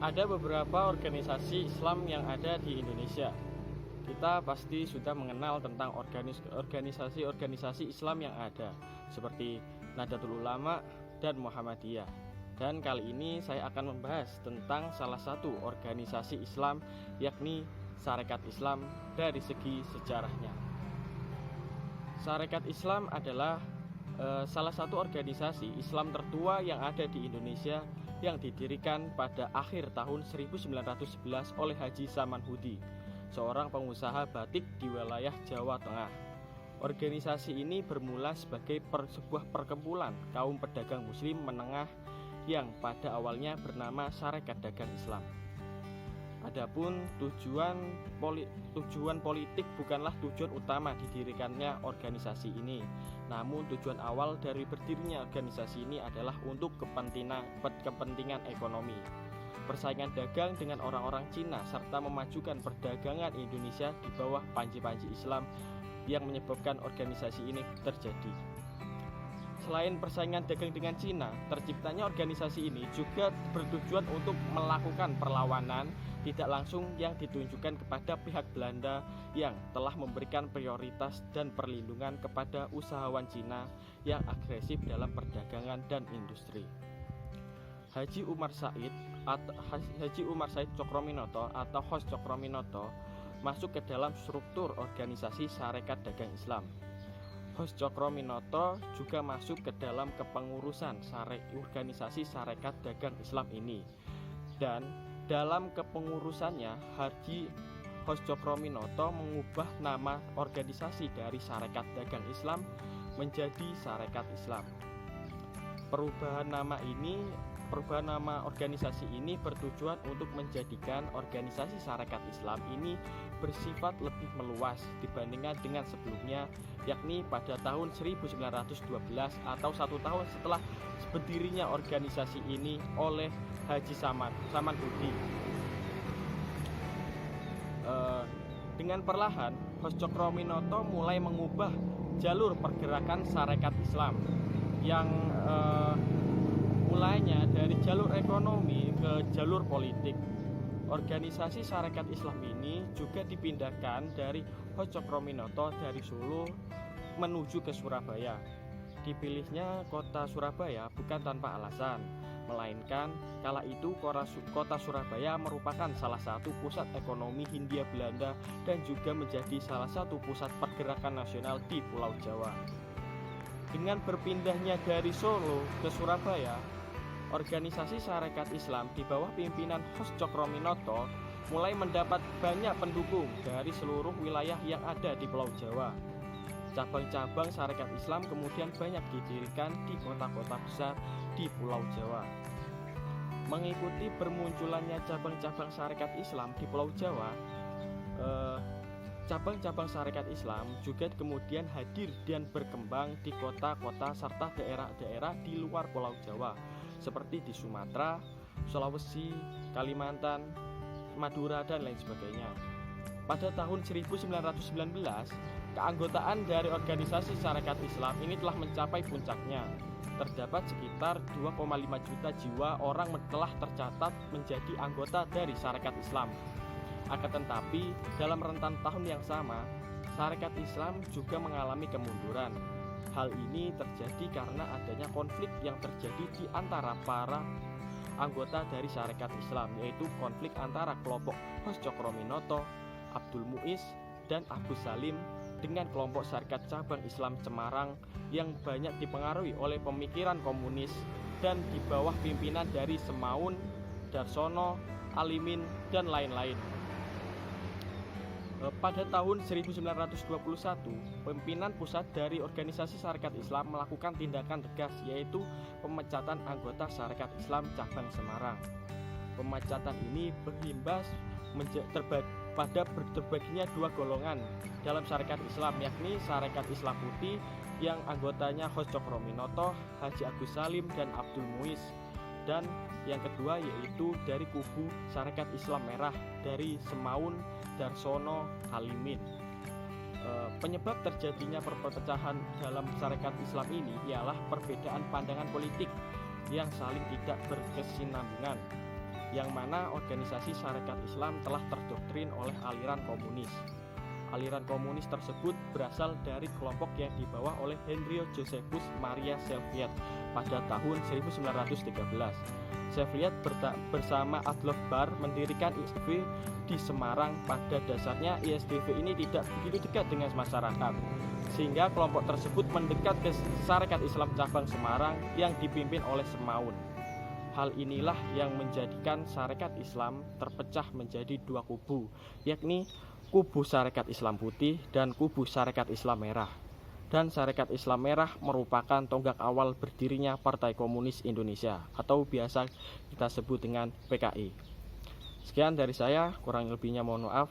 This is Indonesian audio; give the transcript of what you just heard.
Ada beberapa organisasi Islam yang ada di Indonesia. Kita pasti sudah mengenal tentang organisasi-organisasi Islam yang ada, seperti Nahdlatul Ulama dan Muhammadiyah. Dan kali ini saya akan membahas tentang salah satu organisasi Islam, yakni Sarekat Islam dari segi sejarahnya. Sarekat Islam adalah salah satu organisasi Islam tertua yang ada di Indonesia, yang didirikan pada akhir tahun 1911 oleh Haji Saman Hudi, seorang pengusaha batik di wilayah Jawa Tengah. Organisasi ini bermula sebagai sebuah perkumpulan kaum pedagang muslim menengah yang pada awalnya bernama Sarekat Dagang Islam. Adapun tujuan politik bukanlah tujuan utama didirikannya organisasi ini. Namun tujuan awal dari berdirinya organisasi ini adalah untuk kepentingan ekonomi, persaingan dagang dengan orang-orang Cina, serta memajukan perdagangan Indonesia di bawah panji-panji Islam yang menyebabkan organisasi ini terjadi. Selain persaingan dagang dengan Cina, terciptanya organisasi ini juga bertujuan untuk melakukan perlawanan tidak langsung yang ditunjukkan kepada pihak Belanda yang telah memberikan prioritas dan perlindungan kepada usahawan Cina yang agresif dalam perdagangan dan industri. Haji Umar Said Cokroaminoto atau Hos Cokroaminoto masuk ke dalam struktur organisasi Sarekat Dagang Islam. Hos Cokroaminoto juga masuk ke dalam kepengurusan organisasi Sarekat Dagang Islam ini. Dan dalam kepengurusannya, Haji Hos Cokroaminoto mengubah nama organisasi dari Sarekat Dagang Islam menjadi Sarekat Islam. Perubahan nama organisasi ini bertujuan untuk menjadikan organisasi Sarekat Islam ini bersifat lebih meluas dibandingkan dengan sebelumnya, yakni pada tahun 1912 atau 1 tahun setelah berdirinya organisasi ini oleh Haji Saman Hudi. Dengan perlahan, Hos Cokroaminoto mulai mengubah jalur pergerakan Sarekat Islam yang mulainya dari jalur ekonomi ke jalur politik. Organisasi Sarekat Islam ini juga dipindahkan dari Hos Cokroaminoto dari Solo menuju ke Surabaya. Dipilihnya kota Surabaya bukan tanpa alasan, melainkan kala itu kota Surabaya merupakan salah satu pusat ekonomi Hindia Belanda dan juga menjadi salah satu pusat pergerakan nasional di Pulau Jawa. Dengan berpindahnya dari Solo ke Surabaya, organisasi Sarekat Islam di bawah pimpinan Hos Cokroaminoto mulai mendapat banyak pendukung dari seluruh wilayah yang ada di Pulau Jawa. Cabang-cabang Sarekat Islam kemudian banyak didirikan di kota-kota besar di Pulau Jawa. Mengikuti bermunculannya cabang-cabang Sarekat Islam di Pulau Jawa, cabang-cabang Sarekat Islam juga kemudian hadir dan berkembang di kota-kota serta daerah-daerah di luar Pulau Jawa, seperti di Sumatera, Sulawesi, Kalimantan, Madura, dan lain sebagainya. Pada tahun 1919, keanggotaan dari organisasi Sarekat Islam ini telah mencapai puncaknya. Terdapat sekitar 2,5 juta jiwa orang telah tercatat menjadi anggota dari Sarekat Islam. Akan tetapi, dalam rentan tahun yang sama, Sarekat Islam juga mengalami kemunduran. Hal ini terjadi karena adanya konflik yang terjadi di antara para anggota dari Sarekat Islam, yaitu konflik antara kelompok Hos Cokroaminoto, Abdul Muiz, dan Agus Salim dengan kelompok Sarekat Cabang Islam Semarang yang banyak dipengaruhi oleh pemikiran komunis dan di bawah pimpinan dari Semaun, Darsono, Alimin, dan lain-lain. Pada tahun 1921, pimpinan pusat dari organisasi Sarekat Islam melakukan tindakan tegas, yaitu pemecatan anggota Sarekat Islam Cabang Semarang. Pemecatan ini berimbas pada terbaginya dua golongan dalam Sarekat Islam, yakni Sarekat Islam Putih yang anggotanya Hos Cokroaminoto, Haji Agus Salim, dan Abdul Muiz, dan yang kedua yaitu dari kubu Sarekat Islam Merah dari Semaun, Darsono, Alimin. Penyebab terjadinya perpecahan dalam Sarekat Islam ini ialah perbedaan pandangan politik yang saling tidak berkesinambungan, yang mana organisasi Sarekat Islam telah terdoktrin oleh aliran komunis. Aliran komunis tersebut berasal dari kelompok yang dibawa oleh Henry Josephus Maria Selviet pada tahun 1913. Selviet bersama Adolf Bahr mendirikan ISDV di Semarang. Pada dasarnya ISDV ini tidak begitu dekat dengan masyarakat, sehingga kelompok tersebut mendekat ke Sarekat Islam Cabang Semarang yang dipimpin oleh Semaun. Hal inilah yang menjadikan Sarekat Islam terpecah menjadi dua kubu, yakni kubu Sarekat Islam Putih dan kubu Sarekat Islam Merah. Dan Sarekat Islam Merah merupakan tonggak awal berdirinya Partai Komunis Indonesia atau biasa kita sebut dengan PKI. Sekian dari saya, kurang lebihnya mohon maaf.